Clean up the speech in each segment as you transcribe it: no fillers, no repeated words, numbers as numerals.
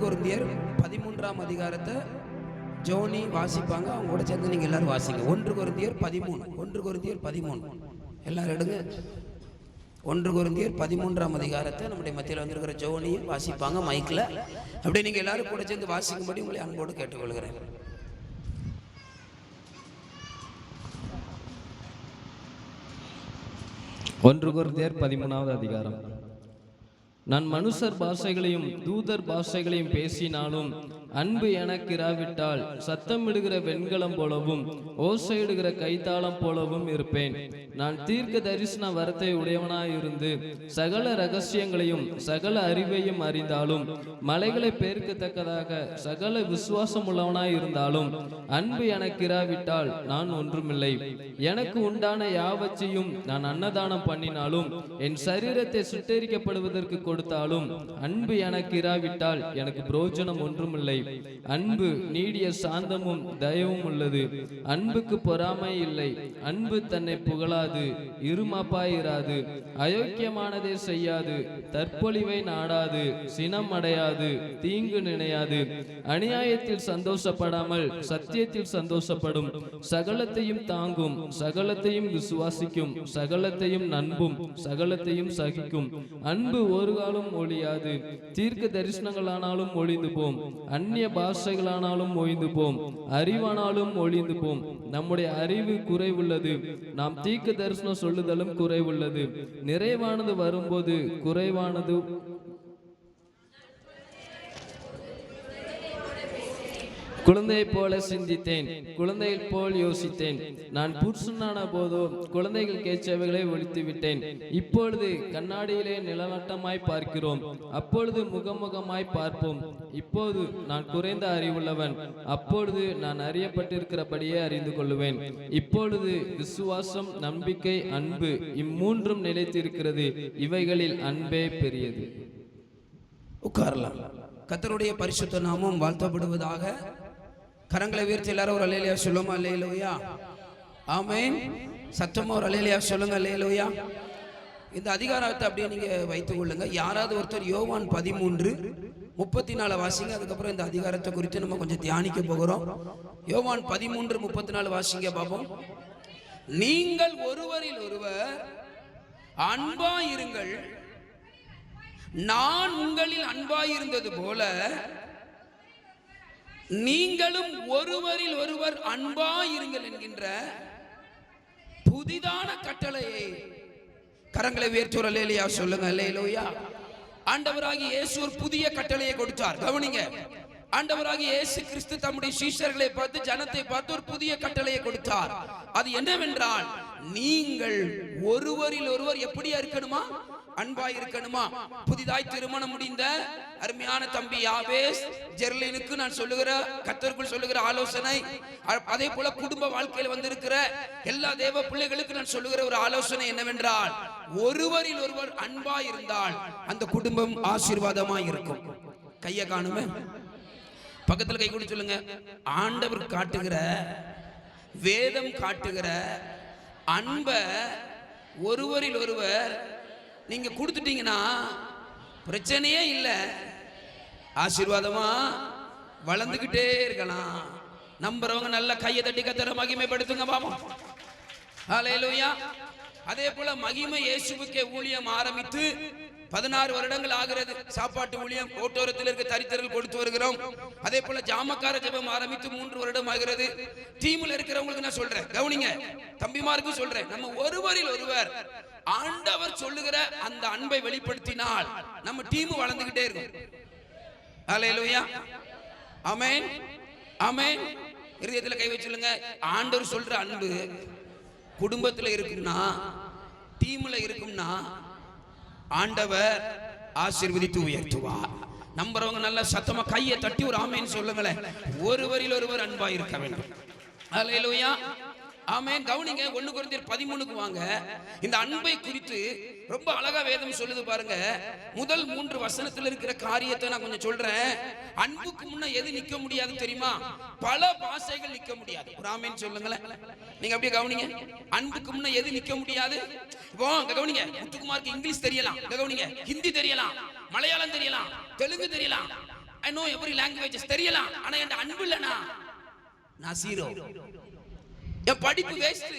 கொரிந்தியர் 13ஆம் அதிகாரத்தை ஜோனி வாசிப்பாங்க, அவங்க கூட சேர்ந்து நீங்கள் எல்லாரும் வாசிங்க. 1 கொரிந்தியர் 13 எல்லாரும் எடுங்க. 1 கொரிந்தியர் 13ஆம் அதிகாரத்தை நம்முடைய மத்தியில் வந்திருக்கிற ஜோனியும் வாசிப்பாங்க மைக்கில். அப்படியே நீங்கள் எல்லாரும் கூட சேர்ந்து வாசிக்கும்படி உங்களை அன்போடு கேட்டுக்கொள்கிறேன். 1 கொரிந்தியர் 13ஆவது அதிகாரம். நான் மனுஷர் பாஷைகளையும் தூதர் பாஷைகளையும் பேசினாலும் அன்பு எனக்கு இராவிட்டால் சத்தமிடுகிற வெண்கலம் போலவும் ஓசையிடுகிற கைத்தாளம் போலவும் இருப்பேன். நான் தீர்க்க தரிசன வரத்தை உடையவனாயிருந்து சகல ரகசியங்களையும் சகல அறிவையும் அறிந்தாலும் மலைகளை பெருக்கத்தக்கதாக சகல விசுவாசம் உள்ளவனாயிருந்தாலும் அன்பு எனக்கு இராவிட்டால் நான் ஒன்றுமில்லை. எனக்கு உண்டான யாவற்றையும் நான் அன்னதானம் பண்ணினாலும் என் சரீரத்தை சுட்டெரிக்கப்படுவதற்கு கொடுத்தாலும் அன்பு எனக்கு இராவிட்டால் எனக்கு பிரயோஜனம் ஒன்றுமில்லை. அன்பு நீடிய சாந்தமும் தயவும் உள்ளது. அன்புக்கு பொறாமை இல்லை. அன்பு தன்னை புகழாது, இருமாப்பாயிராது, அயோக்கியமானதை செய்யாது, தற்பொழிவை நாடாது, சினம் அடையாது, தீங்கு நினையாது, அநியாயத்தில் சந்தோஷப்படாமல் சத்தியத்தில் சந்தோஷப்படும், சகலத்தையும் தாங்கும், சகலத்தையும் விசுவாசிக்கும், சகலத்தையும் நம்பும், சகலத்தையும் சகிக்கும். அன்பு ஒரு காலம் ஒழியாது. தீர்க்க தரிசனங்களானாலும் ஒழிந்து போம், அந்நிய பாஷைகளானாலும் ஒழிந்து போம், அறிவானாலும் ஒழிந்து போம். நம்முடைய அறிவு குறைவுள்ளது, நாம் தீர்க்க தரிசனம் சொல்லுதலும் குறைவுள்ளது. நிறைவானது வரும்போது குறைவானது குழந்தையை போல சிந்தித்தேன், குழந்தையை போல் யோசித்தேன். நான் புருஷனான போதோ குழந்தைகள் கேட்சவைகளை ஒழித்து விட்டேன். இப்பொழுது கண்ணாடியிலே நிலநட்டமாய் பார்க்கிறோம், அப்பொழுது முகமுகமாய் பார்ப்போம். இப்போது நான் குறைந்த அறிவுள்ளவன், அப்பொழுது நான் அறியப்பட்டிருக்கிறபடியே அறிந்து கொள்ளுவேன். இப்பொழுது விசுவாசம், நம்பிக்கை, அன்பு இம்மூன்றும் நிலைத்திருக்கிறது. இவைகளில் அன்பே பெரியது. உட்காரலாம். கர்த்தருடைய பரிசுத்த நாமம் வாழ்த்தப்படுவதாக. கரங்களை உயர்த்தி எல்லாரும் ஒரு அல்லேலூயா சொல்லுமா? அல்லேலூயா, ஆமென். சத்தமா ஒரு அல்லேலூயா சொல்லுங்க, அல்லேலூயா. இந்த அதிகாரத்தை அப்படியே நீங்க வைத்துக் கொள்ளுங்க. யாராவது ஒருத்தர் யோவான் 13:34 வாசிங்க. அதுக்கப்புறம் இந்த அதிகாரத்தை குறித்து நம்ம கொஞ்சம் தியானிக்க போகிறோம். யோவான் 13:34 வாசிங்க பாப்போம். நீங்கள் ஒருவரில் ஒருவர் அன்பாயிருங்கள், நான் உங்களில் அன்பாயிருந்தது போல நீங்களும் ஒருவரில் ஒருவர் அன்பாயிருங்கள் என்கின்ற புதிதான கட்டளையை கரங்களை உயர்த்தி ஒரு அல்லேலூயா சொல்லுங்க, அல்லேலூயா. ஆண்டவராகிய இயேசு ஒரு புதிய கட்டளையை கொடுத்தார். கவனிங்க. ஆண்டவராகிய இயேசு கிறிஸ்து தம்முடைய சீஷர்களை பார்த்து, ஜனத்தை பார்த்து ஒரு புதிய கட்டளையை கொடுத்தார். அது என்னவென்றால், நீங்கள் ஒருவரில் ஒருவர் எப்படியா இருக்கணுமா? அன்பாய் இருக்கணுமா? புதிதாய் திருமணம் முடிந்த அருமையான தம்பி யாவேஸ் ஜெர்லினுக்கு நான் சொல்லுகிற, கர்த்தருக்குள் சொல்லுகிற ஆலோசனை, அதே போல குடும்ப வாழ்க்கையில் வந்திருக்கிற எல்லா தேவ பிள்ளைகளுக்கு நான் சொல்லுகிற ஒரு ஆலோசனை என்னவென்றால், ஒருவரில் ஒருவர் அன்பாய் இருந்தால் அந்த குடும்பம் ஆசீர்வாதமாய் இருக்கும். கையை காணுமே, பக்கத்தில் கை கூடி சொல்லுங்க. ஆண்டவர் காட்டுகிற, வேதம் காட்டுகிற அன்ப ஒருவரில் ஒருவர் நீங்க கொடுத்துட்டீங்கன்னா பிரச்சனையே இல்லை, ஆசீர்வாதமா வளர்ந்துகிட்டே இருக்கலாம். நம்புறவங்க நல்ல கையை தட்டி கர்த்தரை மகிமைப்படுத்துங்க பாப்போம். ஹல்லேலூயா. அதே போல மகிமை இயேசுவுக்கே ஊழியம் ஆரம்பித்து 16 வருடங்கள் ஆகிறது. சாப்பாட்டு ஊழியம், ஓட்டோரத்தில் இருக்க தரித்திரல் கொடுத்து வருகிறோம். அதே போல ஜாமக்கார ஜெபம் ஆரம்பித்து 3 வருடம் ஆகிறது. டீம்ல இருக்கிறவங்களுக்கு நான் சொல்றேன், கவனிங்க, தம்பிமாருக்கும் சொல்றேன், நம்ம ஒருவரில் ஒருவர் ஆண்டவர் சொல்லுகிற அந்த அன்பை வெளிப்படுத்தினால் நம்ம டீம் வளர்ந்துகிட்டே இருக்கும். ஹல்லேலூயா, ஆமென், ஆமென். இதயத்தில் கை வச்சுல்லுங்க. ஆண்டவர் சொல்ற அன்பு குடும்பத்தில் இருக்குன்னா, டீம்ல இருக்கும்னா ஆண்டவர் ஆசீர்வதித்து உயர்த்துவார். நம்புறவங்க நல்ல சத்தமா கையை தட்டி ஒரு ஆமென் சொல்லுங்களேன். ஒருவரில் ஒருவர் அன்பா இருக்க வேண்டும். ஹல்லேலூயா, ஆமென். கவனிங்க. 1 கொரிந்தியர் 13க்கு வாங்க. இந்த அன்பை குறித்து ரொம்ப அழகா வேதம் சொல்லுது பாருங்க. முதல் 3 வசனத்தில் இருக்கிற காரியத்தை நான் கொஞ்சம் சொல்றேன். அன்புக்கு முன்ன எது நிக்க முடியாது தெரியுமா? பல பாஷைகள் நிக்க முடியாது. ஒரு ஆமென் சொல்லுங்களேன். நீங்க அப்படியே கவனிங்க. அன்புக்கு முன்ன எது நிக்க முடியாது? இப்போ கவனிங்க. முத்துக்குமாருக்கு இங்கிலீஷ் தெரியலாம், கவனிங்க, ஹிந்தி தெரியலாம், மலையாளம் தெரியலாம், தெலுங்கு தெரியலாம், ஐ நோ எவ்ரி லாங்குவேஜஸ் தெரியலாம், ஆனா என் அன்பு இல்லனா நான் ஜீரோ. என் படிப்பு வேஸ்ட்.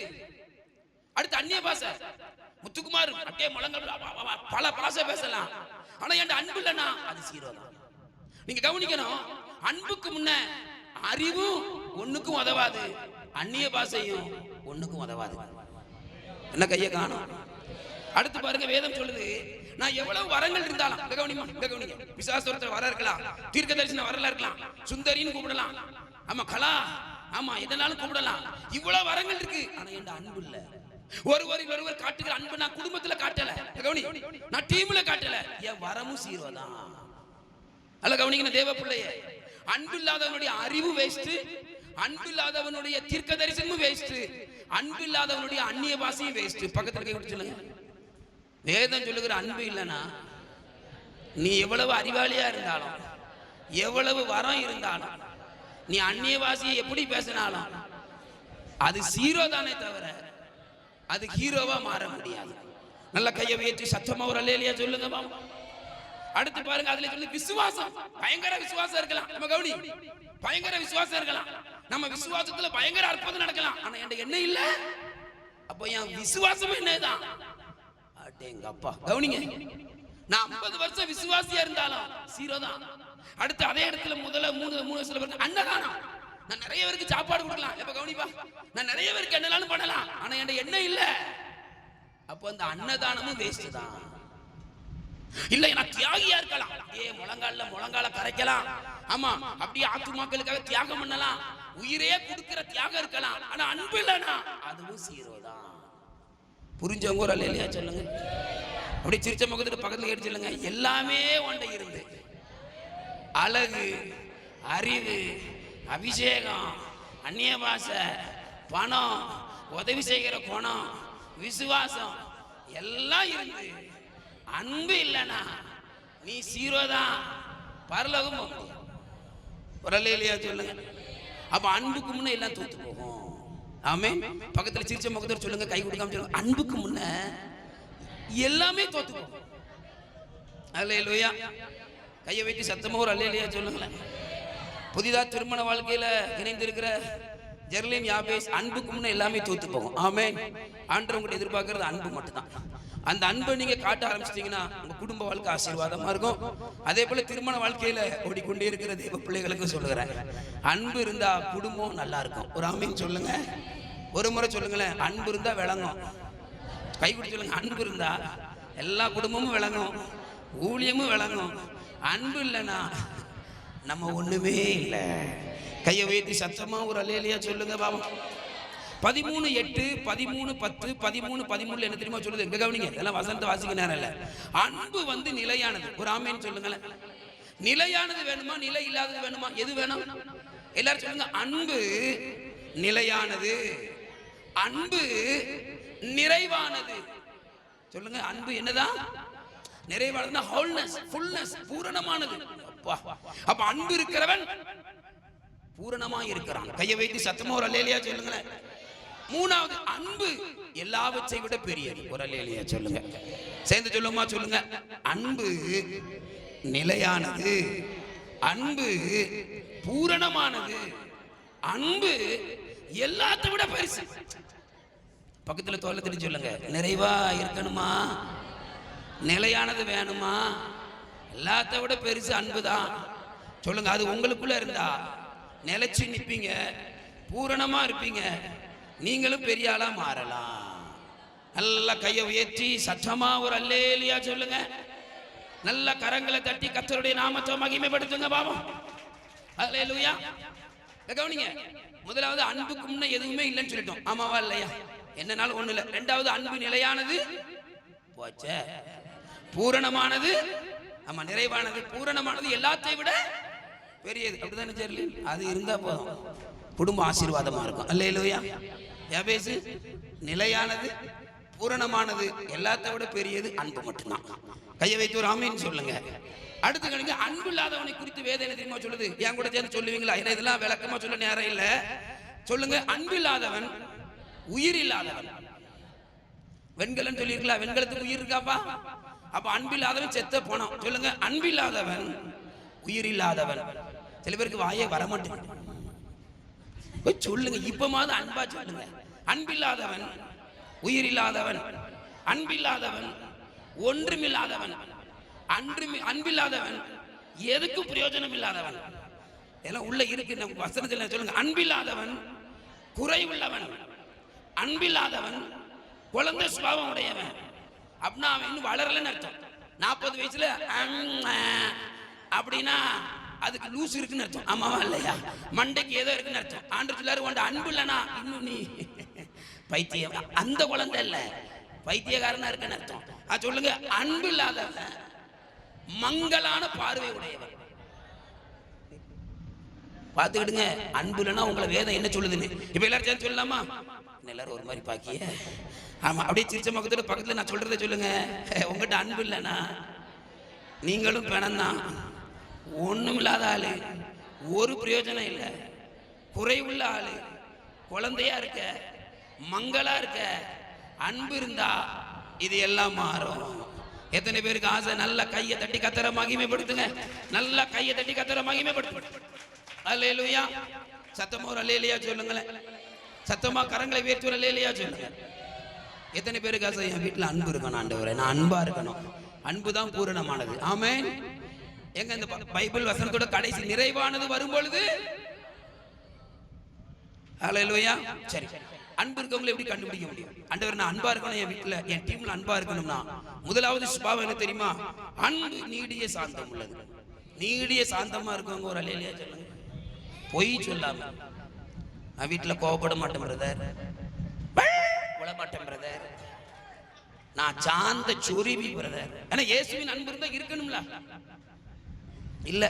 அடுத்து அந்நிய பாஷை, முத்துக்குமார் அப்படியே முழங்கல் பல பாஷை பேசலாம், ஆனா என் அன்பு இல்லனா அது ஜீரோ தான். நீங்க கவனிக்கணும், அன்புக்கு முன்ன அறிவும் ஒண்ணுக்கும் உதவாது, அந்நிய பாஷையும் ஒண்ணுக்கும் உதவாது. என்ன கையை காணும். அடுத்து பாருங்க, வேதம் சொல்லுது, நான் எவ்வளவு வரங்கள் இருந்தாலும், கவனிங்க, விசுவாசத்துல வர இருக்கலாம், தீர்க்க தரிசன வரல இருக்கலாம், சுந்தரின்னு கூப்பிடலாம், ஆமா கலா, ஆமா எதனாலும் கூப்பிடலாம், இவ்வளவு வரங்கள் இருக்கு, ஆனா என் அன்பு இல்ல. ஒருவர் காட்டுகிற அன்பு நான் குடும்பத்துல காட்டல, கவனி, நான் டீம்ல காட்டல, என் வரமும் ஜீரோ தான். அல்ல கவனிங்க தேவ பிள்ளையே, அன்பு இல்லாதவனுடைய அறிவு வேஸ்ட், அன்பு இல்லாதவனுடைய தீர்க்க தரிசனமும் வேஸ்ட், அன்பு இல்லாதவனுடைய அந்நிய பாஷையும் வேஸ்ட். பக்கத்துல கை கொடுத்து சொல்லுங்க, வேதம் சொல்லுகிற அன்பு இல்லைன்னா நீ எவ்வளவு அறிவாளியா இருந்தாலும், எவ்வளவு வரம் இருந்தாலும், நீ அந்நிய பாஷையை எப்படி பேசினாலும் அது ஜீரோ தானே தவிர அது ஹீரோவா மாற முடியாது. நல்ல கையை உயர்த்தி சத்தமா ஒரு அல்லேலூயா சொல்லுங்க பாப்போம். அடுத்து பாருங்க, அதுல சொல்லி விசுவாசம், பயங்கர விசுவாசம் இருக்கலாம், நம்ம கவனி, பயங்கர விசுவாசம் இருக்கலாம், நம்ம விசுவாசத்துல பயங்கர அற்புதம் நடக்கலாம், ஆனா என் என்ன இல்ல, அப்ப என் விசுவாசம் என்னதான் அடேங்கப்பா. கவனிங்க, நான் 50 வருஷம் விசுவாசியா இருந்தாலும் ஜீரோ தான். அடுத்து அதே இடத்துல முதல்ல 3 வருஷத்துல பாருங்க அன்னதானம், நான் நிறைய பேருக்கு சாப்பாடு கொடுக்கலாம், எப்ப கவனிப்பா, நான் நிறைய பேருக்கு என்னனாலும் பண்ணலாம், ஆனா என் என்ன இல்ல, அப்ப அந்த அன்னதானமும் வேஸ்ட் தான். இல்ல நான் தியாகியா இருக்கலாம், முழங்கால கரைக்கலாம், ஆமா அப்படியே ஆத்துமாக்களுக்காக தியாகம் பண்ணலாம், உயிரே கொடுக்கிற தியாகம் இருக்கலாம், ஆனா அன்பு இல்லனா அதுவும் ஜீரோ தான். புரிஞ்சவங்க ஒரு அல்லேலூயா சொல்லுங்க. அப்படி சிரிச்ச முகத்துக்கு பக்கத்துல கேட்டு சொல்லுங்க, எல்லாமே ஒன்றை இருந்து அழகு, அறிவு, அபிஷேகம், அந்நிய பாஷை, பணம், உதவி செய்கிற குணம், விசுவாசம் எல்லாம் இருந்து அன்பு இல்லனா நீ ஜீரோ தான், பரலோகம் போக முடியாது. ஒரு அல்லேலூயா சொல்லுங்க. அப்ப அன்புக்கு முன்ன எல்லாம் தோத்து போகும். ஆமென். பக்கத்துல சிரிச்ச முகத்தோட சொல்லுங்க, கை கொடுக்காம சொல்லுங்க, அன்புக்கு முன்ன எல்லாமே தோத்து போகும். அல்லேலூயா. கையை வைத்து சத்தமா ஒரு அல்லேலூயா சொல்லுங்களேன். புதிதா திருமண வாழ்க்கையில இணைந்திருக்கிற ஜெர்லின் யாபேஸ், அன்புக்கு முன்ன எல்லாமே தோத்து போகும். ஆமென். ஆண்டவர் உங்களை எதிர்பார்க்கிறது அன்பு மட்டும்தான். அந்த அன்பை நீங்க காட்ட ஆரம்பிச்சிட்டீங்கன்னா உங்க குடும்ப வாழ்க்கை ஆசீர்வாதமா இருக்கும். அதே போல திருமண வாழ்க்கையில ஓடிக்கொண்டே இருக்கிற தேவ பிள்ளைகளுக்கு சொல்லுகிறேன், அன்பு இருந்தா குடும்பம் நல்லா இருக்கும். ஒரு ஆமீன் சொல்லுங்க, ஒரு முறை சொல்லுங்களேன், அன்பு இருந்தா விளங்கும். கை பிடிச்சு சொல்லுங்க, அன்பு இருந்தா எல்லா குடும்பமும் விளங்கும், ஊழியமும் விளங்கும். அன்பு இல்லைன்னா நம்ம ஒண்ணுமே இல்லை. கையை உயர்த்தி சத்தமா ஒரு அல்லேலூயா சொல்லுங்க பாவம். 13:8, 13:10, 13:13 என்ன தெரியுமா சொல்லுது? எங்க கவனிங்க, இதெல்லாம் வசனத்தை வாசிக்க நேரம் இல்ல. அன்பு வந்து நிலையானது. ஒரு ஆமேன்னு சொல்லுங்களேன். நிலையானது வேணுமா, நிலை இல்லாதது வேணுமா, எது வேணும்? எல்லாரும் சொல்லுங்க, அன்பு நிலையானது, அன்பு நிறைவானது. சொல்லுங்க, அன்பு என்னதான்? நிறைவானதுன்னா ஹோல்னஸ், ஃபுல்னஸ், பூரணமானது. அப்ப அன்பு இருக்கிறவன் பூரணமா இருக்கிறான். கையை வைத்து சத்தமா ஒரு அல்லேலூயா சொல்லுங்களேன். மூணாவது, அன்பு எல்லாவற்றை விட பெரியது. ஒரு அல்லேலூயா சொல்லுங்க, சேர்ந்து சொல்லுமா சொல்லுங்க. அன்பு நிலையானது, அன்பு பூரணமானது, அன்பு எல்லாத்தை விட பெருசு. பக்கத்துல தோளத்தில் சொல்லுங்க, நிறைவா இருக்கணுமா, நிலையானது வேணுமா, எல்லாத்தை விட பெருசு அன்புதான். சொல்லுங்க, அது உங்களுக்குள்ள இருந்தா நிலைச்சு நிப்பீங்க, பூரணமா இருப்பீங்க, நீங்களும் பெரிய ஆளா மாறலாம். நல்ல கையை உயர்த்தி சத்தமா ஒரு அல்லேலூயா சொல்லுங்க. நல்ல கரங்களை தட்டி கர்த்தருடைய நாமத்தை மகிமைப்படுத்துங்க பாவம். அல்லேலூயா. கவனிங்க, முதலாவது அன்புக்கு முன்ன எதுவுமே இல்லைன்னு சொல்லிட்டோம், ஆமாவா இல்லையா? என்னனாலும் ஒண்ணு இல்லை. ரெண்டாவது, அன்பு நிலையானது, போச்சே, பூரணமானது, ஆமா நிறைவானது, பூரணமானது, எல்லாத்தையும் விட பெரியது. அப்படிதானே ஜெர்லி? அது இருந்தா போதும், குடும்ப ஆசீர்வாதமா இருக்கும். அல்லேலூயா. யாபேசு நிலையானது, பூரணமானது, எல்லாத்தை விட பெரியது அன்பு மட்டும்தான். கையை வைத்து ஒரு ஆமீன் சொல்லுங்க. அடுத்து கணிங்க, அன்பு இல்லாதவனை குறித்து வேதம் என்ன தெரியுமா சொல்லுது? என் கூட சேர்ந்து சொல்லுவீங்களா? ஏன்னா இதெல்லாம் விளக்கமா சொல்ல நேரம் இல்லை. சொல்லுங்க, அன்பு இல்லாதவன் உயிர் இல்லாதவன். வெண்கலம் சொல்லிருக்கலாம், வெண்கலத்துக்கு உயிர் இருக்காப்பா? அப்ப அன்பு இல்லாதவன் செத்த போனோம். சொல்லுங்க, அன்பு இல்லாதவன் உயிர் இல்லாதவன். சில பேருக்கு வாயே வரமாட்டேன். சொல்லுங்க, இப்பமாவது அன்பா சொல்லுங்க. அன்பில்லாதவன், உயிர் இல்லாதவன், அன்பில்லாதவன், ஒன்றுமில்லாதவன், அன்பில்லாதவன், எதுக்கும் பிரயோஜனம் இல்லாதவன். எல்லாம் உள்ள இருக்கு நம்ம வசனத்தில். சொல்லுங்க, அன்பில்லாதவன், குறைவுள்ளவன், அன்பில்லாதவன், குழந்தை சுபாவம் உடையவன். அப்படின்னா அவன் இன்னும் வளரலன்னு அர்த்தம். 40 வயசுல அப்படின்னா அதுக்கு லூஸ் இருக்குன்னு அர்த்தம். ஆமாவா இல்லையா? மண்டைக்கு ஏதோ இருக்குன்னு அர்த்தம். ஆண்டவர் சொல்லாரு, உன்ட அன்பு இல்லைனா இன்னும் நீ பைத்தியம். அந்த குழந்தை இல்ல, பைத்தியக்காரனா இருக்குன்னு அர்த்தம். சொல்லுங்க, அன்பு இல்லாதவன், மங்கலான பார்வை உடையவன். பார்த்துக்கிடுங்க, அன்பு இல்லைன்னா உங்களை வேதம் என்ன சொல்லுதுன்னு. இப்ப எல்லாரும் சேர்ந்து சொல்லலாமா? எல்லாரும் ஒரு மாதிரி பாக்கிய. ஆமா, அப்படியே சிரிச்ச முகத்தோட பக்கத்துல நான் சொல்றதை சொல்லுங்க. உங்ககிட்ட அன்பு இல்லைன்னா நீங்களும் பிணம்தான், ஒண்ணும் இல்லாத ஆளு, ஒரு பிரயோஜனம் இல்லை, குறைவுள்ள ஆளு, குழந்தையா இருக்க, மங்களா இருக்க. அன்பு இருந்தா இது எல்லாம் மாறும். எத்தனை பேருக்கு ஆசை? நல்ல கையை தட்டி கத்தர மகிமைப்படுத்துங்க. நல்ல கையை தட்டி கத்தர மகிமைப்படுத்து. அல்லேலூயா. சத்தமா ஒரு அல்லேலூயா சொல்லுங்களேன். சத்தமா கரங்களை உயர்த்தி ஒரு அல்லேலூயா சொல்லுங்க. எத்தனை பேருக்கு ஆசை? என் வீட்டில் அன்பு இருக்கணும் ஆண்டவரே, நான் அன்பா இருக்கணும். அன்பு தான் பூரணமானது. ஆமென். எங்க இந்த பைபிள் வசனத்தோட கடைசி நிறைவானது வரும் பொழுது, அல்லேலூயா. சரி, அன்பு இருக்கவங்களை எப்படி கண்டுபிடிக்க முடியும்? ஆண்டவர், நான் அன்பா இருக்கணும், என் வீட்டில் என் டீம்ல அன்பா இருக்கணும்னா முதலாவது சுபாவம் என்ன தெரியுமா? அன்பு நீடிய சாந்தம் உள்ளது. நீடிய சாந்தமா இருக்கவங்க ஒரு அல்லேலூயா சொல்லுங்க. பொய் சொல்லாம, நான் வீட்டில் கோவப்பட மாட்டேன் பிரதர், மாட்டேன் பிரதர், நான் சாந்த சொரிவி பிரதர். ஆனா இயேசுவின் அன்பு இருந்தா இருக்கணும்ல. இல்ல,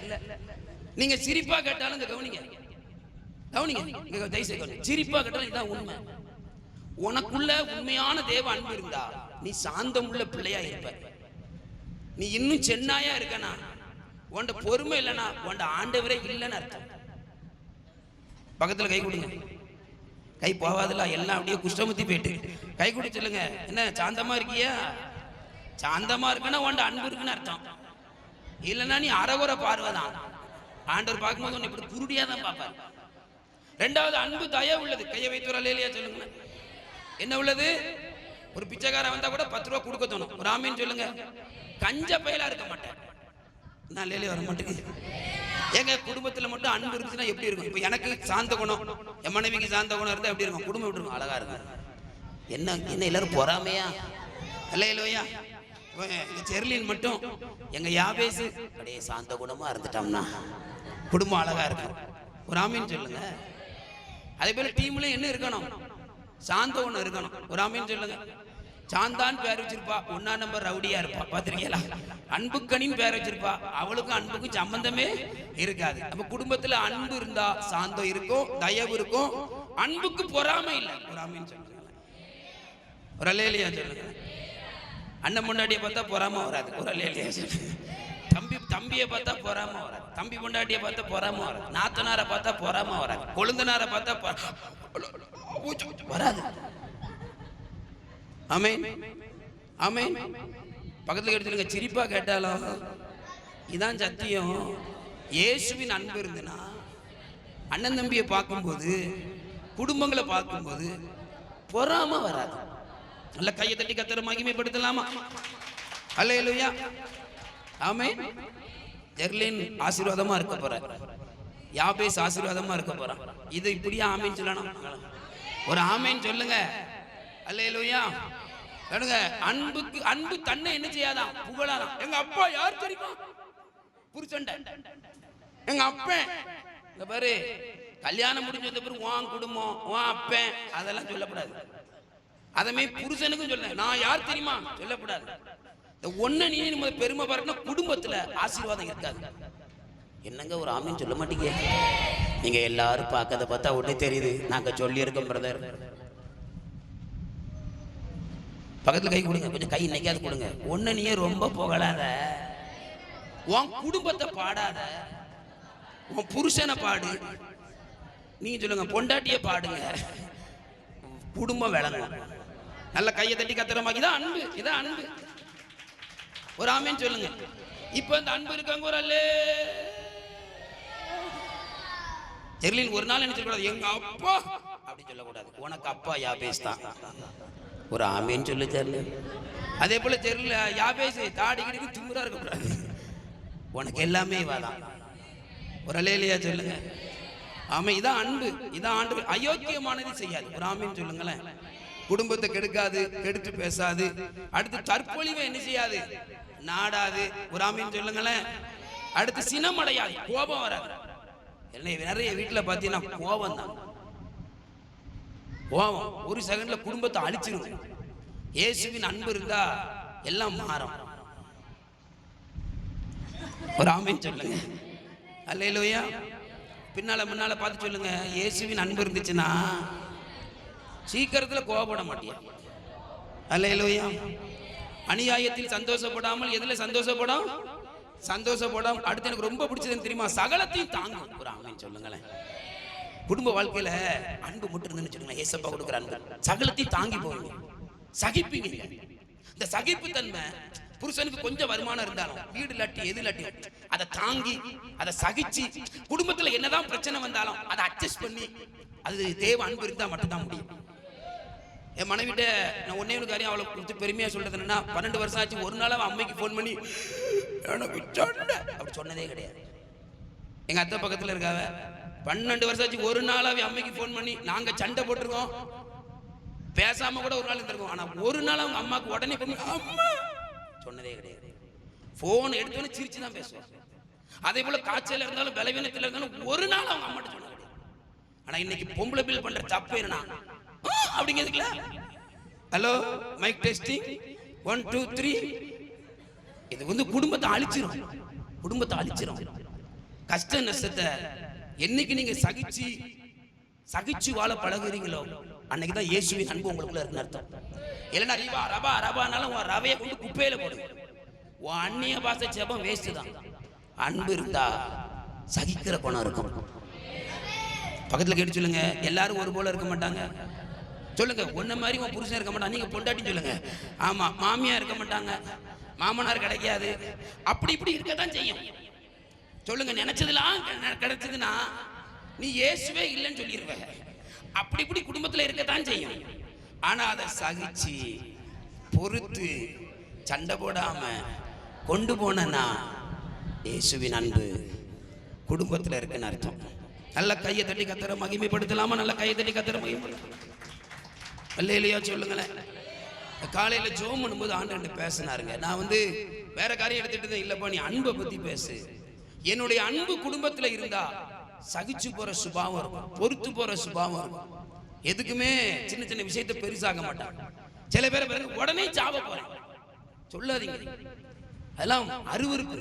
நீங்க சிரிப்பா கேட்டாலும் கவனிங்க, சிரிப்பா கேட்டாலும் இதான் உண்மை. உனக்குள்ள உண்மையான தேவ அன்பு இருந்தா நீ சாந்தம் உள்ள பிள்ளையா இருப்ப. நீ இன்னும் சென்னாயா இருக்கனா, உன்ட பொறுமை இல்லைனா உன்ட ஆண்டவரே இல்லைன்னு அர்த்தம். பக்கத்துல கை கொடுங்க. கை போவாதுல, எல்லாம் அப்படியே குஷ்டமுத்தி போயிட்டு கை கொடு சொல்லுங்க. என்ன சாந்தமா இருக்கியா? சாந்தமா இருக்குன்னா உன்ட அன்பு இருக்குன்னு அர்த்தம். இல்லைன்னா நீ அறகுற பார்வைதான். ஆண்டவர் பார்க்கும்போது உன்னை இப்படி குருடியா தான் பார்ப்பார். ரெண்டாவது, அன்பு தய உள்ளது. கையை வைத்து ஒரு அல்லேலூயா சொல்லுங்க. என்ன உள்ளது? ஒரு பிச்சைக்காரன் வந்தா கூட 10 ரூபா கொடுக்க தோணும். ஒரு ஆமீன் சொல்லுங்க. கஞ்ச பயலா இருக்க மாட்டேன். நான் அல்லேலூயா வர மாட்டேங்குது. எங்க குடும்பத்துல மட்டும் அன்பு இருந்துச்சுன்னா எப்படி இருக்கும்? இப்ப எனக்கு சாந்த குணம், என் மனைவிக்கு சாந்த குணம் இருந்தா எப்படி இருக்கும்? குடும்பம் எப்படி இருக்கும்? அழகா இருக்கும். என்ன என்ன எல்லாரும் பொறாமையா? அல்லேலூயா. செர்லின் மட்டும் எங்க யாபேசு அப்படியே சாந்த குணமா இருந்துட்டோம்னா குடும்பம் அழகா இருக்கும். ஒரு ஆமீன் சொல்லுங்க. அதே போல டீம்ல என்ன இருக்கணும்? சாந்த குணம் இருக்கணும். ஒரு ஆமீன் சொல்லுங்க. சாந்தான் பேர் வச்சிருப்பா, 1ஆம் நம்பர் ரவுடியா இருப்பா. பாத்திருக்கீங்களா? அன்புக்கணின்னு பேர் வச்சிருப்பா, அவளுக்கும் அன்புக்கும் சம்பந்தமே இருக்காது. நம்ம குடும்பத்துல அன்பு இருந்தா சாந்தம் இருக்கும், தயவு இருக்கும், அன்புக்கு பொறாமை இல்லை. ஒரு ஆமீன் சொல்லுங்க. ஒரு அல்லேலூயா சொல்லுங்க. அண்ணன் முன்னாடியை பார்த்தா பொறாம வராது. ஒரு அல்லேலூயா சொல்லுங்க. தம்பியை பார்த்தா பொறாம வராது. தம்பி பொண்டாட்டியை பார்த்தா பொறாம வராது. நாத்தனாரை பார்த்தா பொறாம வராது. கொழுந்தனாரை பார்த்தா வராது. ஆமென், ஆமென். பக்கத்துல எடுத்துருங்க. சிரிப்பா கேட்டாலும் இதான் சத்தியம். இயேசுவின் அன்பு இருந்துன்னா அண்ணன் தம்பியை பார்க்கும்போது, குடும்பங்களை பார்க்கும்போது பொறாம வராது. நல்ல கையை தட்டி கத்தர மகிமைப்படுத்தலாமா? அல்லேலூயா. ஆமென். ஜெர்லின் ஆசீர்வாதமா இருக்க போற, யாபேஸ் ஆசீர்வாதமா இருக்க போறான். இது இப்படியே ஆமீன் சொல்லணும். ஒரு ஆமீன் சொல்லுங்க. அல்லேலூயா. அன்புக்கு அன்பு தன்னை என்ன செய்யாதான்? புகழாதான். எங்க அப்பா யார் தெரியுமா? புருஷன்ட எங்க அப்பன். இங்க பாரு, கல்யாணம் முடிஞ்சது பிறகு உன் குடும்பம், உன் அப்பன் அதெல்லாம் சொல்லக்கூடாது. அதமே புருஷனுக்கும் சொல்ல, நான் யார் தெரியுமா சொல்லக்கூடாது. இந்த ஒன்ன நீ நம்ம பெருமை பார்க்கணும். குடும்பத்துல ஆசீர்வாதம் இருக்காது. என்னங்க ஒரு ஆமீன் சொல்ல மாட்டீங்க? நீங்க எல்லாரும் பார்க்கறத பார்த்தா உடனே தெரியுது. நாங்க சொல்லி இருக்கோம் பிரதர். பக்கத்துல கை கொடுங்க. கொஞ்சம் கை நினைக்காது கொடுங்க. ஒன்னு நீயே ரொம்ப புகழாத, உன் குடும்பத்தை பாடாத, உன் புருஷனை பாடு. நீங்க சொல்லுங்க, பொண்டாட்டிய பாடுங்க, குடும்பம் விளங்கும். நல்ல கையை தட்டி கத்திரமாக்கி. இதான் அன்பு, இதான் அன்பு. ஒரு ஆமீன் சொல்லுங்க. இப்ப இந்த அன்பு இருக்காங்க ஒரு அல்லே ஜெர்லின் ஒரு நாள் என்ன சொல்லக்கூடாது, எங்க அப்பா அப்படி சொல்லக்கூடாது. உனக்கு அப்பா யாபேஸ் தான். ஒரு ஆமேன்னு சொல்லு ஜெர்லின். அதே போல ஜெர்லின் யாபேஸ் தாடி கிடிக்கு திமிரா இருக்கக்கூடாது. உனக்கு எல்லாமே வாதான். ஒரு அலேலியா சொல்லுங்க. ஆமா, இதான் அன்பு, இதான் ஆண்டு. அயோக்கியமானது செய்யாது. ஒரு ஆமேன்னு சொல்லுங்களேன். குடும்பத்தை கெடுக்காது, கெடுத்து பேசாது. அடுத்து தற்பொழிவை என்ன செய்யாது, நாடாது. ஒரு ஆமேன்னு சொல்லுங்களேன். அடுத்து சினம் அடையாது, கோபம் வராது. நிறைய வீட்டுல பாத்தீங்கன்னா கோபம் தான். கோபம் ஒரு செகண்ட்ல குடும்பத்தை அழிச்சிருங்க. இயேசுவின் அன்பு இருந்தா எல்லாம் மாறும். ஒரு ஆமேன்னு சொல்லுங்க. அல்லேலூயா. பின்னால முன்னால பார்த்து சொல்லுங்க, இயேசுவின் அன்பு இருந்துச்சுன்னா சீக்கிரத்துல கோபப்பட மாட்டியா. அல்லேலூயா. அநியாயத்தில் சந்தோஷப்படாமல் எதுல சந்தோஷப்படும், சந்தோஷப்படாம. அடுத்து எனக்கு ரொம்ப பிடிச்சதுன்னு தெரியுமா, சகலத்தையும் தாங்கும். ஒரு ஆமேன்னு சொல்லுங்களேன். குடும்ப வாழ்க்கையில அன்பு மட்டும் இருந்துன்னு சொல்லுங்க, ஏசப்பா கொடுக்குற அன்பு சகலத்தையும் தாங்கி போவீங்க, சகிப்பீங்க. இந்த சகிப்பு தன்மை புருஷனுக்கு கொஞ்சம் வருமானம் இருந்தாலும், வீடு இல்லாட்டி எது இல்லாட்டி அதை தாங்கி, அதை சகிச்சு, குடும்பத்துல என்னதான் பிரச்சனை வந்தாலும் அதை அட்ஜஸ்ட் பண்ணி, அது தேவ அன்பு இருந்தா மட்டும்தான் முடியும். என் மனைவிட்ட நான் ஒன்னே ஒரு காரியம் அவளை குறித்து பெருமையா சொல்றது என்னன்னா, 12 வருஷம் ஆச்சு ஒரு நாள் அவன் அம்மைக்கு போன் பண்ணி எனக்கு சொன்ன அப்படி சொன்னதே கிடையாது. எங்க அத்தை பக்கத்துல இருக்காவ, 12 வருஷம் ஆச்சு ஒரு நாளாவே அம்மைக்கு போன் பண்ணி, நாங்க சண்டை போட்டிருக்கோம், பேசாம கூட ஒரு நாள் இருந்திருக்கோம், ஆனா ஒரு நாள் அவங்க அம்மாக்கு உடனே பண்ணி அம்மா சொன்னதே கிடையாது. போன் எடுத்தோன்னு சிரிச்சு தான் பேசுவோம். அதே போல காய்ச்சல் இருந்தாலும் பலவீனத்தில் இருந்தாலும் ஒரு நாள் அவங்க அம்மாட்ட சொன்னது கிடையாது. ஆனா இன்னைக்கு பொம்பளை பில் பண்ற தப்பு என்னன்னா அப்படிங்கிறதுல, ஹலோ மைக் டெஸ்டிங் 1 2 3, இது வந்து குடும்பத்தை அழிச்சிரும், குடும்பத்தை அழிச்சிரும். கஷ்ட நஷ்டத்தை என்னைக்கு நீங்க சகிச்சு வாழ பழகுறீங்களோ அன்னைக்குதான் இயேசுவின் அன்பு உங்களுக்குள்ள இருக்குன்னு அர்த்தம். இல்லைன்னா ரீவா ரபா ரபானாலும் உன் ரவையை கொண்டு குப்பையில போடுங்க. உன் அந்நிய பாச ஜெபம் வேஸ்ட் தான். அன்பு இருந்தா சகிக்கிற குணம் இருக்கும். பக்கத்துல கேட்டு சொல்லுங்க, எல்லாரும் ஒரு போல இருக்க மாட்டாங்க. சொல்லுங்க, ஒன்ன மாதிரி உன் புருஷன் இருக்க மாட்டான், நீங்க பொண்டாட்டின்னு சொல்லுங்க. ஆமா, மாமியா இருக்க மாட்டாங்க, மாமனார் கிடைக்காது, அப்படி இப்படி இருக்கதான் செய்யும். சொல்லுங்க, நினைச்சதுலாம் கிடைச்சதுன்னா நீ இயேசுவே இல்லைன்னு சொல்லிடுவ. அப்படி இப்படி குடும்பத்துல இருக்கத்தான் செய்யும். ஆனா அதை சகிச்சு பொறுத்து சண்டை போடாம கொண்டு போனா இயேசுவின் அன்பு குடும்பத்துல இருக்குன்னு அர்த்தம். நல்ல கையை தட்டி கத்தர மகிமைப்படுத்தலாமா? நல்ல கையை தட்டி கத்தர மகிமைப்படுத்தலாம். அல்லேலூயா சொல்லுங்களேன். காலையில ஜெபம் பண்ணும்போது ஆண்டவர்கிட்ட பேசினாருங்க. நான் வந்து வேற காரியம் எடுத்துட்டு இல்லப்பா, நீ அன்பை பத்தி பேசு. என்னுடைய அன்பு குடும்பத்துல இருந்தா சகிச்சு போற சுபாவம் இருக்கும், பொறுத்து போற சுபாவம் இருக்கும். எதுக்குமே சின்ன சின்ன விஷயத்தை பெருசாக மாட்டாங்க. சில பேரை பிறகு உடனே சாவ போறேன் சொல்லாதீங்க, அதெல்லாம் அருவருக்கு.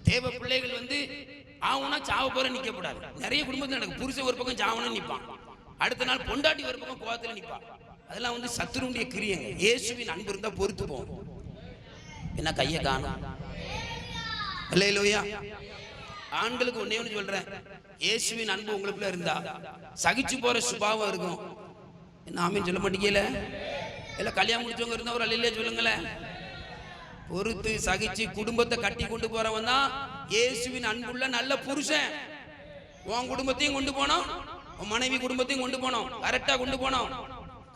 தேவ பிள்ளைகள் வந்து ஆவுனா சாவ போற நிக்க கூடாது. நிறைய குடும்பத்தில் நடக்கும். புருஷன் ஒரு பக்கம் சாவணும் நிற்பான், அடுத்த நாள் பொண்டாட்டி ஒரு பக்கம் கோவத்தில் நிற்பான். அதெல்லாம் வந்து சத்துருடைய கிரியங்க. இயேசுவின் அன்பு இருந்தா பொறுத்து போகும். என்ன கையை காணும். அல்லேலூயா. ஆண்களுக்கு ஒன்னே ஒன்று சொல்றேன், இயேசுவின் அன்பு உங்களுக்குள்ள இருந்தா சகிச்சு போற சுபாவம் இருக்கும். என்ன ஆமீன் சொல்ல மாட்டீங்கல? இல்ல கல்யாணம் முடிச்சவங்க இருந்தா ஒரு அல்லேலூயா சொல்லுங்களேன். பொறுத்து சகிச்சு குடும்பத்தை கட்டி கொண்டு போறவன் தான் இயேசுவின் அன்புள்ள நல்ல புருஷன். உன் குடும்பத்தையும் கொண்டு போனோம், உன் மனைவி குடும்பத்தையும் கொண்டு போனோம், கரெக்டா கொண்டு போனோம்,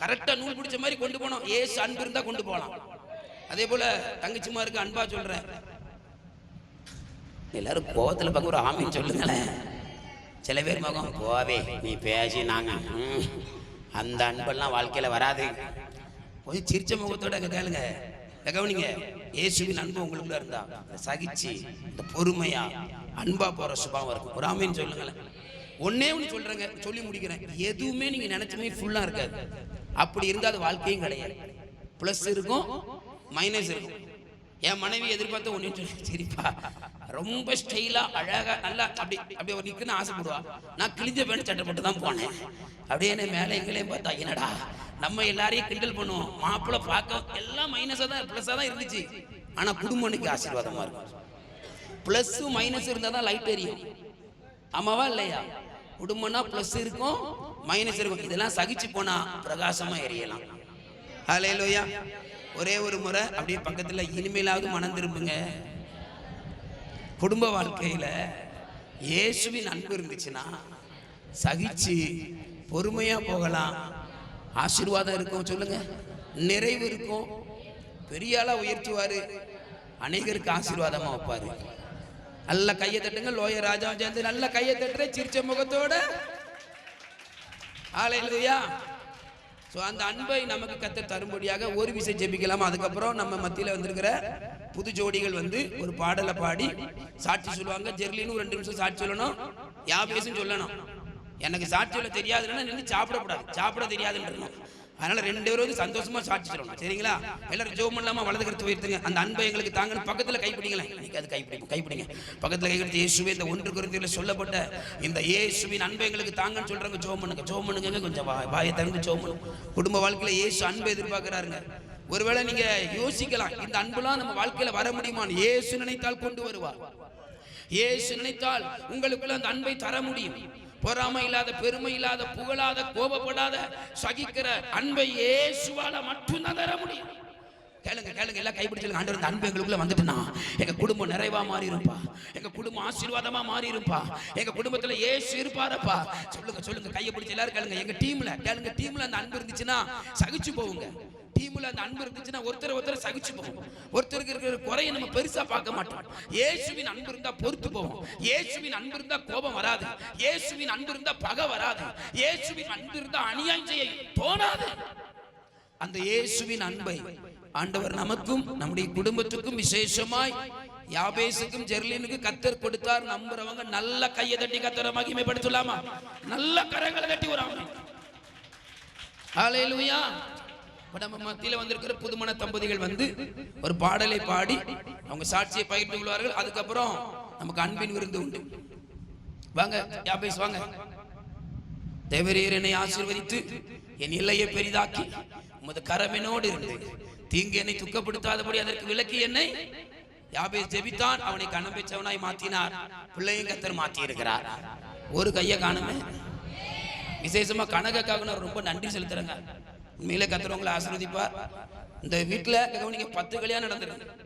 கரெக்டா நூல் பிடிச்ச மாதிரி கொண்டு போனோம். இயேசு அன்பு இருந்தா கொண்டு போகலாம். அதே போல தங்கச்சிமாருக்கு அன்பா சொல்றேன், எல்லாரும் கோவத்துல பக்கம் ஒரு ஆமீன் சொல்லுங்களேன். சில பேர் மகம் கோவே நீ பேசி நாங்க அந்த அன்பெல்லாம் வாழ்க்கையில வராது. கொஞ்சம் சிரிச்ச முகத்தோட கேளுங்க, கவனிங்க. இயேசுவின் அன்பு உங்களுக்குள்ள இருந்தா சகிச்சு இந்த பொறுமையா அன்பா போற சுபாவம் இருக்கும். ஒரு ஆமீன் சொல்லுங்களேன். ஒன்னே ஒன்று சொல்றேங்க, சொல்லி முடிக்கிறேன். எதுவுமே நீங்க நினைச்சமே ஃபுல்லா இருக்காது. அப்படி இருந்தா அது வாழ்க்கையும் கிடையாது. பிளஸ் இருக்கும், மைனஸ் இருக்கும். என் மனைவி எதிர்பார்த்த ஒன்னு சொல்லி சரிப்பா, ரொம்ப ஸ்டைலா அழகா நல்லா அப்படி அப்படி ஒரு நிற்குன்னு ஆசைப்படுவா. நான் கிழிஞ்ச பேண்ட் சட்டை போட்டு தான் போனேன். அப்படியே என்ன மேலே எங்களையும் பார்த்தா என்னடா நம்ம எல்லாரையும் கிண்டல் பண்ணுவோம். மாப்பிள்ளை பார்க்க எல்லாம் மைனஸா தான் பிளஸா தான் இருந்துச்சு. ஆனா குடும்பம் ஆசீர்வாதமா இருக்கும். பிளஸ் மைனஸ் இருந்தா தான் லைட் எரியும். ஆமாவா இல்லையா? குடும்பம்னா பிளஸ் இருக்கும், மைனஸ் இருக்கும். இதெல்லாம் சகிச்சு போனா பிரகாசமா எரியலாம். ஹல்லேலூயா. ஒரே ஒரு முறை அப்படியே பக்கத்துல இனிமேலாவது மனம் திரும்புங்க. குடும்ப வாழ்க்கையில இயேசுவின் அன்பு இருந்துச்சுன்னா சகிச்சு பொறுமையா போகலாம். ஆசீர்வாதம் இருக்கும், சொல்லுங்க, நிறைவு இருக்கும், பெரிய ஆளா உயர்த்துவாரு, அநேகருக்கு ஆசீர்வாதமா வைப்பாரு. நல்ல கையை தட்டுங்க. லோயர் ராஜா சேர்ந்து நல்ல கையை தட்டுற சிரிச்ச முகத்தோட. ஹல்லேலூயா. ஸோ அந்த அன்பை நமக்கு கர்த்தர் தரும்படியாக ஒரு விஷயம் ஜெபிக்கலாம். அதுக்கப்புறம் நம்ம மத்தியில் வந்திருக்கிற புது ஜோடிகள் வந்து ஒரு பாடலை பாடி சாட்சி சொல்லுவாங்க. ஜெர்லின்னு 2 நிமிஷம் சாட்சி சொல்லணும், யாபேசும் சொல்லணும். எனக்கு சாட்சி சொல்ல தெரியாதுன்னா நின்று சாப்பிடக்கூடாது, சாப்பிட தெரியாதுன்னு. அதனால 2 பேரும் வந்து சந்தோஷமா சாட்சி சொல்லணும், சரிங்களா? எல்லாரும் ஜோம் இல்லாம வலது கருத்து உயர்த்துங்க. அந்த அன்பை எங்களுக்கு தாங்கன்னு பக்கத்துல கைப்பிடிங்களேன். இன்னைக்கு அது கைப்பிடிங்க பக்கத்துல கைப்பிடித்து இயேசுவே இந்த 1 கொரிந்தியரில் சொல்லப்பட்ட இந்த இயேசுவின் அன்பை எங்களுக்கு தாங்கன்னு சொல்றாங்க. ஜோம் பண்ணுங்க கொஞ்சம் வாயை திறந்து ஜோம் பண்ணுங்க. குடும்ப வாழ்க்கையில இயேசு அன்பை எதிர்பார்க்கிறாருங்க. ஒருவேளை நீங்க யோசிக்கலாம், இந்த அன்புலாம் நம்ம வாழ்க்கையில வர முடியுமான்னு. இயேசு நினைத்தால் கொண்டு வருவார். இயேசு நினைத்தால் உங்களுக்குள்ள அந்த அன்பை தர முடியும். பொறாமை இல்லாத, பெருமை இல்லாத, புகழாத, கோபப்படாத, சகிக்கிற அன்பை இயேசுவால மட்டும்தான் தர முடியும். கேளுங்க எல்லாம் கைப்பிடிச்சு ஆண்டவர், இந்த அன்பு எங்களுக்குள்ள வந்துட்டுனா எங்க குடும்பம் நிறைவா மாறி இருப்பா, எங்க குடும்பம் ஆசீர்வாதமா மாறி இருப்பா, எங்க குடும்பத்துல இயேசு இருப்பாரப்பா. சொல்லுங்க கையை பிடிச்சு எல்லாரும் கேளுங்க. எங்க டீம்ல அந்த அன்பு இருந்துச்சுன்னா சகிச்சு போவுங்க. டீம்ல அந்த அன்பு இருந்துச்சுன்னா ஒருத்தர் சகிச்சு போவோம். ஒருத்தருக்கு இருக்கிற குறையை நம்ம பெருசா பார்க்க மாட்டோம். இயேசுவின் அன்பு இருந்தா பொறுத்து போவோம். இயேசுவின் அன்பு இருந்தா கோபம் வராது. இயேசுவின் அன்பு இருந்தா பகை வராது. இயேசுவின் அன்பு இருந்தா அநியாயம் செய்ய தோணாது. அந்த இயேசுவின் அன்பை ஆண்டவர் நமக்கும் நம்முடைய குடும்பத்துக்கும் விசேஷமாய் யாபேசுக்கும் ஜெர்லினுக்கு கர்த்தர் கொடுத்தார். நம்புறவங்க நல்ல கையை தட்டி கர்த்தரை மகிமைப்படுத்தலாமா? நல்ல கரங்களை தட்டி ஒரு ஆமென். ஹல்லேலூயா. நம்ம மத்தியில வந்திருக்கிற புதுமண தம்பதிகள் வந்து ஒரு பாடலை பாடி அவங்க சாட்சியை பகிர்ந்து கொள்வார்கள். அதுக்கப்புறம் நமக்கு அன்பின் விருந்து உண்டு. வாங்க யாபேஸ், வாங்க. தேவரீர் என்னை ஆசீர்வதித்து என் எல்லையை பெரிதாக்கி உமது கரமெனோடு இருந்து தீங்கு என்னை துக்கப்படுத்தாதபடி அதற்கு விலக்கி என்னை. யாபேஸ் ஜெபித்தான், அவனை கணம் பெற்றவனாய் மாற்றினார். பிள்ளையும் கர்த்தர் மாற்றி இருக்கிறார். ஒரு கையை காணுமே. விசேஷமா கனகக்காக ரொம்ப நன்றி செலுத்துறேங்க. உண்மையிலே கர்த்தர் உங்களை ஆசீர்வதிப்பார். இந்த வீட்டில் 10 கல்யாணம் நடந்திருக்கு.